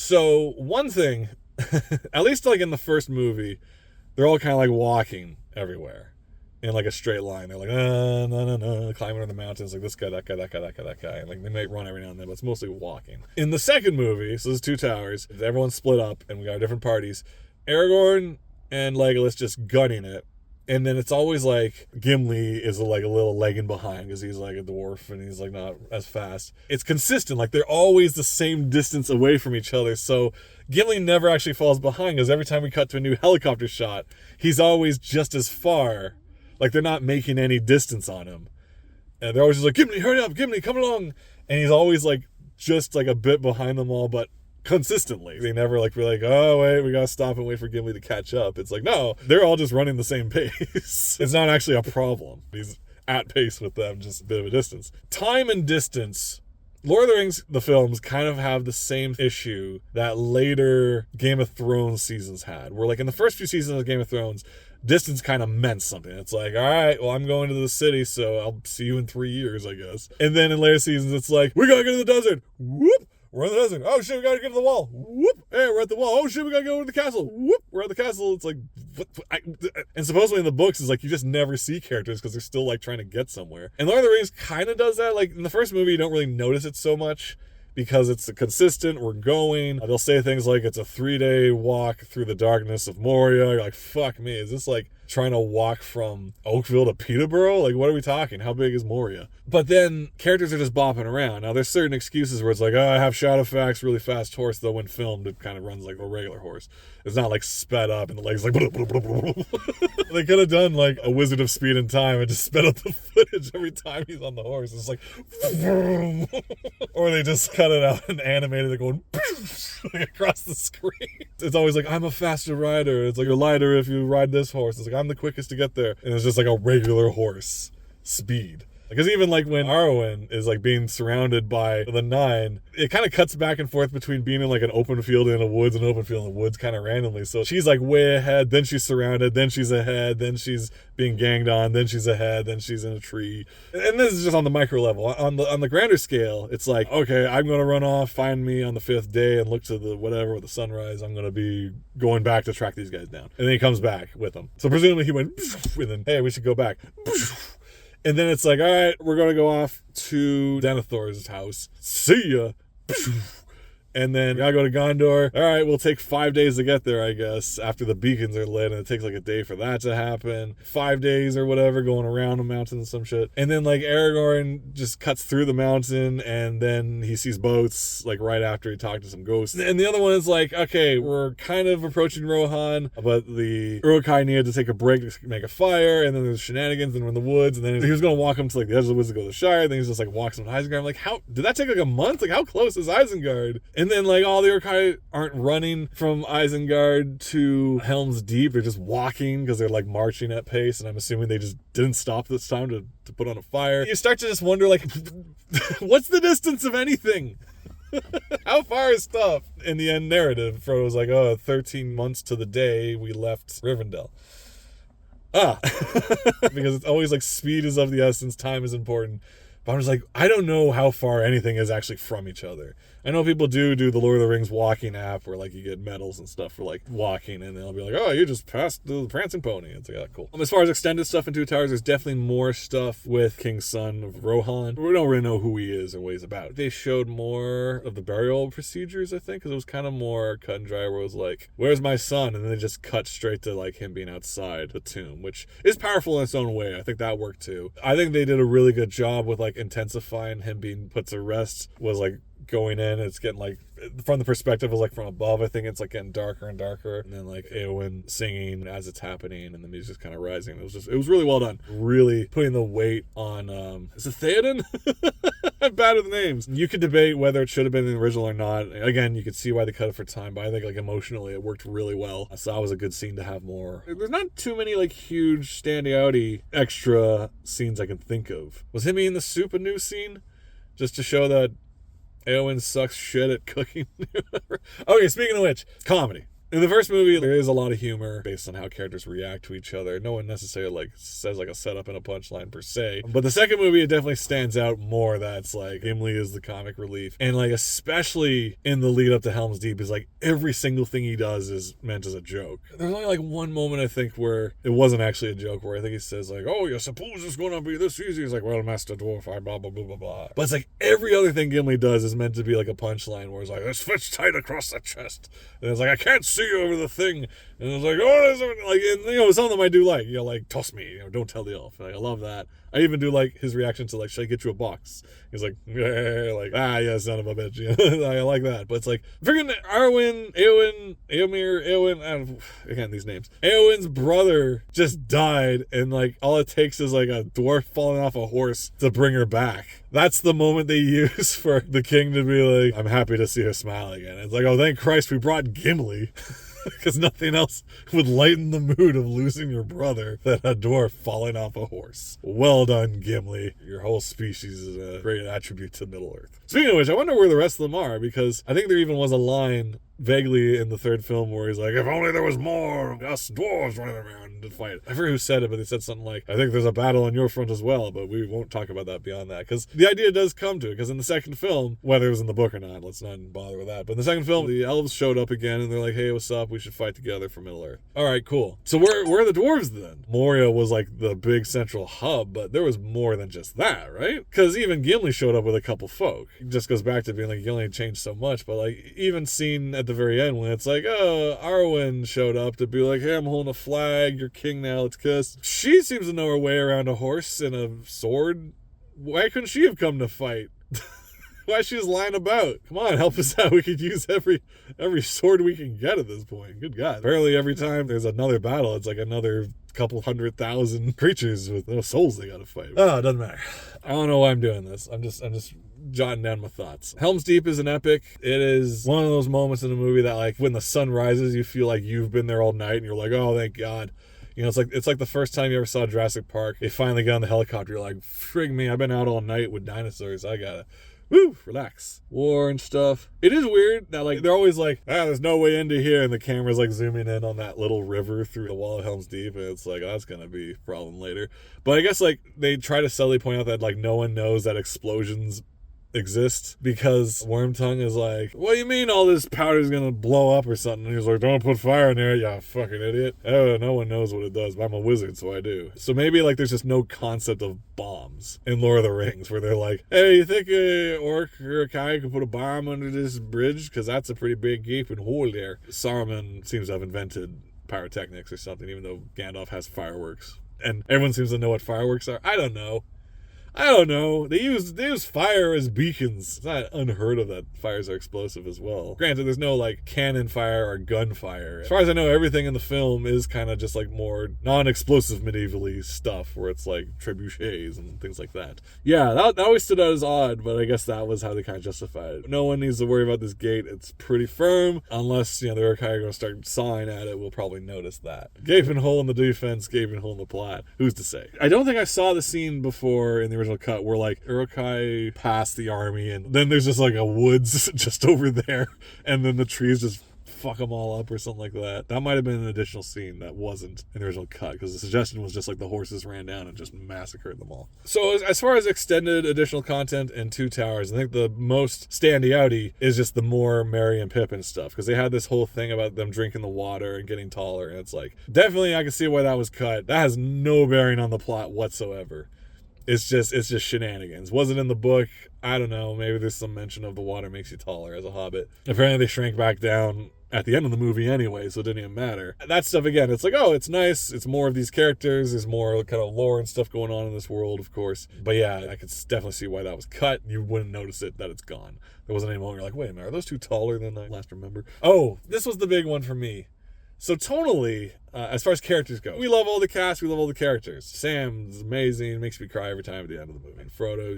So one thing, at least like in the first movie, they're all kind of like walking everywhere in like a straight line. They're like, climbing on the mountains, like this guy, that guy, that guy, that guy, that guy. And like they might run every now and then, but it's mostly walking. In the second movie, so there's two towers, everyone's split up and we got different parties. Aragorn and Legolas just gunning it. And then it's always like Gimli is like a little lagging behind because he's like a dwarf and he's like not as fast. It's consistent. Like they're always the same distance away from each other. So Gimli never actually falls behind because every time we cut to a new helicopter shot, he's always just as far. Like they're not making any distance on him. And they're always just like, Gimli, hurry up, Gimli, come along. And he's always like just like a bit behind them all, but consistently. They never like be like, oh wait, we gotta stop and wait for Gimli to catch up. It's like, no, they're all just running the same pace. It's not actually a problem. He's at pace with them, just a bit of a distance. Time and distance. Lord of the Rings, the films, kind of have the same issue that later Game of Thrones seasons had. Where like in the first few seasons of Game of Thrones, distance kind of meant something. It's like, all right, well, I'm going to the city, so I'll see you in 3 years, I guess. And then in later seasons, it's like, we gotta go to the desert. Whoop! We're in the desert. Oh shit, we gotta get to the wall. Whoop! Hey, we're at the wall. Oh shit, we gotta go to the castle. Whoop! We're at the castle. It's like, and supposedly in the books, it's like you just never see characters because they're still like trying to get somewhere. And Lord of the Rings kind of does that. Like in the first movie, you don't really notice it so much because it's consistent. We're going. They'll say things like it's a 3-day walk through the darkness of Moria. You're like, fuck me, is this like trying to walk from Oakville to Peterborough? Like, what are we talking? How big is Moria? But then characters are just bopping around. Now, there's certain excuses where it's like, oh, I have Shadowfax, really fast horse, though when filmed, it kind of runs like a regular horse. It's not like sped up and the legs like, blah, blah, blah, blah, blah. They could have done like a Wizard of Speed and Time and just sped up the footage every time he's on the horse. It's like, or they just cut it out and animated it going like across the screen. It's always like, I'm a faster rider. It's like you're lighter if you ride this horse. It's like, I'm the quickest to get there. And it's just like a regular horse speed. Because even like when Arwen is like being surrounded by the Nine, it kind of cuts back and forth between being in like an open field in the woods and an open field in the woods kind of randomly. So she's like way ahead, then she's surrounded, then she's ahead, then she's being ganged on, then she's ahead, then she's in a tree. And this is just on the micro level. On the grander scale, it's like, okay, I'm going to run off, find me on the 5th day and look to the whatever with the sunrise. I'm going to be going back to track these guys down. And then he comes back with them. So presumably he went, and then, hey, we should go back. And then it's like, all right, we're going to go off to Denethor's house. See ya. And then gotta go to Gondor. All right, we'll take 5 days to get there, I guess, after the beacons are lit, and it takes like a day for that to happen. 5 days or whatever, going around the mountain and some shit. And then like Aragorn just cuts through the mountain, and then he sees boats like right after he talked to some ghosts. And the other one is like, okay, we're kind of approaching Rohan, but the Uruk-hai needed to take a break to make a fire, and then there's shenanigans, and we're in the woods, and then he was gonna walk him to like the edge of the woods to go to the Shire, then he's just like walks him to Isengard. I'm like, how did that take like a month? Like how close is Isengard? And then like all the Uruk-hai aren't running from Isengard to Helm's Deep. They're just walking because they're like marching at pace. And I'm assuming they just didn't stop this time to put on a fire. You start to just wonder like, what's the distance of anything? How far is stuff? In the end narrative, Frodo's like, oh, 13 months to the day we left Rivendell. Because it's always like speed is of the essence, time is important. But I'm just like, I don't know how far anything is actually from each other. I know people do the Lord of the Rings walking app where like you get medals and stuff for like walking, and they'll be like, oh, you just passed the prancing pony. It's like, yeah, cool. As far as extended stuff in Two Towers, there's definitely more stuff with King's son of Rohan. We don't really know who he is or what he's about. They showed more of the burial procedures, I think, because it was kind of more cut and dry where it was like, where's my son? And then they just cut straight to like him being outside the tomb, which is powerful in its own way. I think that worked too. I think they did a really good job with like intensifying him being put to rest. Was like going in, it's getting like from the perspective of like from above, I think it's like getting darker and darker, and then like Eowyn singing as it's happening and the music's kind of rising. It was really well done, really putting the weight on is it Theoden? I'm bad with names. You could debate whether it should have been in the original or not. Again, you could see why they cut it for time, but I think like emotionally it worked really well, so that was a good scene to have more. There's not too many like huge standing outy extra scenes I can think of. Was him eating the soup a new scene just to show that Eowyn sucks shit at cooking? Okay, speaking of which, comedy. In the first movie, there is a lot of humor based on how characters react to each other. No one necessarily like says like a setup and a punchline per se. But the second movie, it definitely stands out more. That's like Gimli is the comic relief. And like especially in the lead up to Helm's Deep is like every single thing he does is meant as a joke. There's only like one moment I think where it wasn't actually a joke, where I think he says like, oh, you suppose it's gonna be this easy? He's like, well, Master Dwarf, I blah blah blah blah blah. But it's like every other thing Gimli does is meant to be like a punchline where it's like, this fits tight across the chest. And it's like, I can't see over the thing. And it's like, oh, like, and, you know, some of them I do like, you know, like, toss me, you know, don't tell the elf. Like, I love that. I even do like his reaction to like, should I get you a box? He's like, yeah, like, yeah, son of a bitch. You know? I like that. But it's like, freaking Arwen, Eowyn, again, these names. Eowyn's brother just died, and like, all it takes is like a dwarf falling off a horse to bring her back. That's the moment they use for the king to be like, I'm happy to see her smile again. It's like, oh, thank Christ we brought Gimli. Because nothing else would lighten the mood of losing your brother than a dwarf falling off a horse. Well done, Gimli. Your whole species is a great attribute to Middle-earth. Speaking of which, I wonder where the rest of them are, because I think there even was a line vaguely in the third film where he's like, if only there was more of us dwarves running around to fight. I forget who said it, but they said something like, I think there's a battle on your front as well, but we won't talk about that beyond that. Because the idea does come to it, because in the second film, whether it was in the book or not, let's not bother with that, but in the second film, the elves showed up again, and they're like, hey, what's up? We should fight together for Middle-earth. All right, cool. So where are the dwarves then? Moria was like the big central hub, but there was more than just that, right? Because even Gimli showed up with a couple folk. It just goes back to being like, Gimli changed so much, but like, even seen at the very end when it's like, oh, Arwen showed up to be like, hey, I'm holding a flag, you're king now, let's kiss. She seems to know her way around a horse and a sword. Why couldn't she have come to fight? Why she's lying about? Come on, help us out. We could use every sword we can get at this point. Good God. Apparently every time there's another battle, it's like another couple 100,000 creatures with no souls they gotta fight. Oh, it doesn't matter. I don't know why I'm doing this. I'm just jotting down my thoughts. Helm's Deep is an epic. It is one of those moments in a movie that like when the sun rises, you feel like you've been there all night and you're like, oh, thank God. You know, it's like the first time you ever saw Jurassic Park. They finally get on the helicopter. You're like, frig me, I've been out all night with dinosaurs. I gotta relax. War and stuff. It is weird that like they're always like, there's no way into here, and the camera's like zooming in on that little river through the wall of Helm's Deep, and it's like, oh, that's gonna be a problem later. But I guess like they try to subtly point out that like no one knows that explosions exist, because Wormtongue is like, what do you mean all this powder is gonna blow up or something? And he's like, don't put fire in there, you fucking idiot. Oh, no one knows what it does, but I'm a wizard, so I do. So maybe like there's just no concept of bombs in Lord of the Rings, where they're like, hey, you think a orc or a guy can put a bomb under this bridge? Because that's a pretty big gaping hole there. Saruman seems to have invented pyrotechnics or something, even though Gandalf has fireworks. And everyone seems to know what fireworks are. I don't know. They use fire as beacons. It's not unheard of that fires are explosive as well. Granted, there's no like cannon fire or gunfire. As far as I know, everything in the film is kind of just like more non-explosive medievally stuff, where it's like trebuchets and things like that. Yeah, that always stood out as odd, but I guess that was how they kind of justified it. No one needs to worry about this gate. It's pretty firm, unless, you know, the Uruk-hai are going to start sawing at it. We'll probably notice that. Gaping hole in the defense, gaping hole in the plot. Who's to say? I don't think I saw the scene before in the original cut where like Uruk-hai pass the army and then there's just like a woods just over there, and then the trees just fuck them all up or something like that. That might have been an additional scene that wasn't in the original cut, because the suggestion was just like the horses ran down and just massacred them all. So as far as extended additional content in Two Towers, I think the most standy outy is just the more Merry and Pippin stuff, because they had this whole thing about them drinking the water and getting taller, and it's like, definitely I can see why that was cut. That has no bearing on the plot whatsoever. It's just shenanigans. Wasn't in the book. I don't know. Maybe there's some mention of the water makes you taller as a hobbit. Apparently they shrank back down at the end of the movie anyway, so it didn't even matter. That stuff, again, it's like, oh, it's nice. It's more of these characters. There's more kind of lore and stuff going on in this world, of course. But yeah, I could definitely see why that was cut. You wouldn't notice it, that it's gone. There wasn't any moment you're like, wait a minute, are those two taller than I last remember? Oh, this was the big one for me. So tonally, as far as characters go, we love all the cast, we love all the characters. Sam's amazing, makes me cry every time at the end of the movie. And Frodo,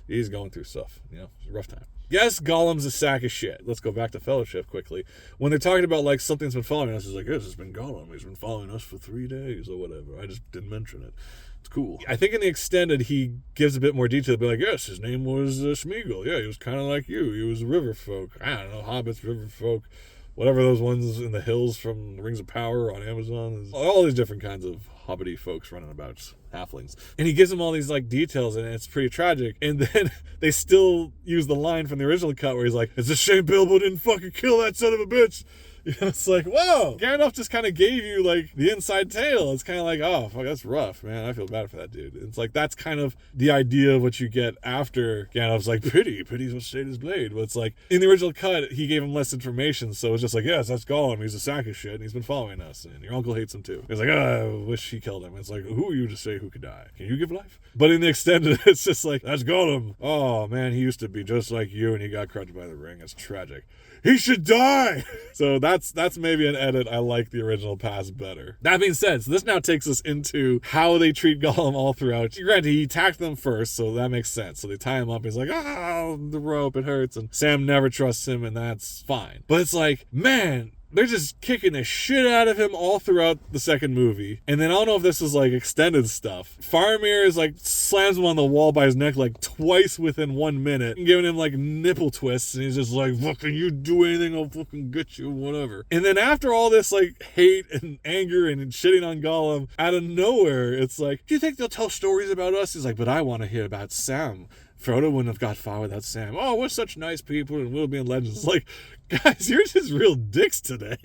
he's going through stuff, you know, it's a rough time. Yes, Gollum's a sack of shit. Let's go back to Fellowship quickly. When they're talking about, like, something's been following us, it's like, yes, it's been Gollum. He's been following us for 3 days or whatever. I just didn't mention it. It's cool. I think in the extended, he gives a bit more detail. Be like, yes, his name was Smeagol. Yeah, he was kind of like you. He was river folk. I don't know, hobbits, river folk. whatever those ones in the hills from Rings of Power on Amazon. There's all these different kinds of hobbity folks running about, halflings. And he gives them all these like details, and it's pretty tragic. And then they still use the line from the original cut where he's like, "It's a shame Bilbo didn't fucking kill that son of a bitch." You know, it's like, whoa, Gandalf just kind of gave you like the inside tale. It's kind of like, oh, fuck, that's rough, man. I feel bad for that dude. It's like, that's kind of the idea of what you get after Gandalf's like, pity's what stayed his blade. But it's like, in the original cut, he gave him less information. So it's just like, yes, that's Gollum. He's a sack of shit, and he's been following us, and your uncle hates him too. It's like, oh, I wish he killed him. It's like, who are you to say who could die? Can you give life? But in the extended, it's just like, that's Gollum. Oh, man, he used to be just like you, and he got crushed by the ring. It's tragic. He should die. So that's maybe an edit. I like the original pass better. That being said, so this now takes us into how they treat Gollum all throughout. Granted, he attacked them first, so that makes sense. So they tie him up. He's like, the rope, it hurts. And Sam never trusts him, and that's fine. But it's like, man, they're just kicking the shit out of him all throughout the second movie. And then I don't know if this is like extended stuff. Faramir is like slams him on the wall by his neck like twice within 1 minute, and giving him like nipple twists, and he's just like, fucking you do anything, I'll fucking get you, whatever. And then after all this like hate and anger and shitting on Gollum, out of nowhere, it's like, do you think they'll tell stories about us? He's like, but I want to hear about Sam. Frodo wouldn't have got far without Sam. Oh, we're such nice people, and we'll be in legends. Like, guys, you're just real dicks today.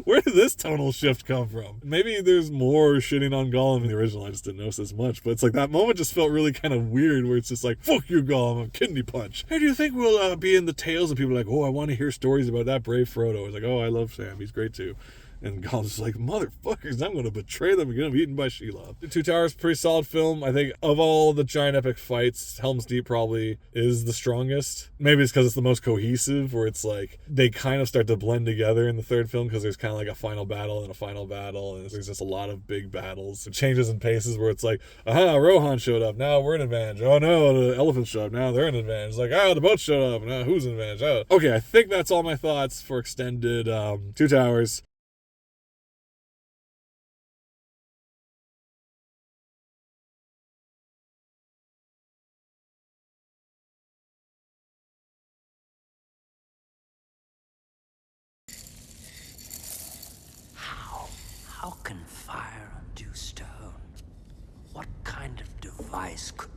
Where did this tonal shift come from? Maybe there's more shitting on Gollum in the original. I just didn't notice as much. But it's like that moment just felt really kind of weird, where it's just like, fuck you, Gollum, a kidney punch. Hey, do you think we'll be in the tales? And people are like, oh, I want to hear stories about that brave Frodo. It's like, oh, I love Sam. He's great too. And Gollum's like, motherfuckers, I'm going to betray them and get them eaten by Shelob. The Two Towers, pretty solid film. I think of all the giant epic fights, Helm's Deep probably is the strongest. Maybe it's because it's the most cohesive, where it's like they kind of start to blend together in the third film, because there's kind of like a final battle and a final battle, and there's just a lot of big battles. It changes in paces where it's like, aha, Rohan showed up, now we're in advantage. Oh no, the elephants showed up, now they're in advantage. It's like, the boat showed up, now who's in advantage? Oh. Okay, I think that's all my thoughts for extended Two Towers. How can fire undo stone? What kind of device could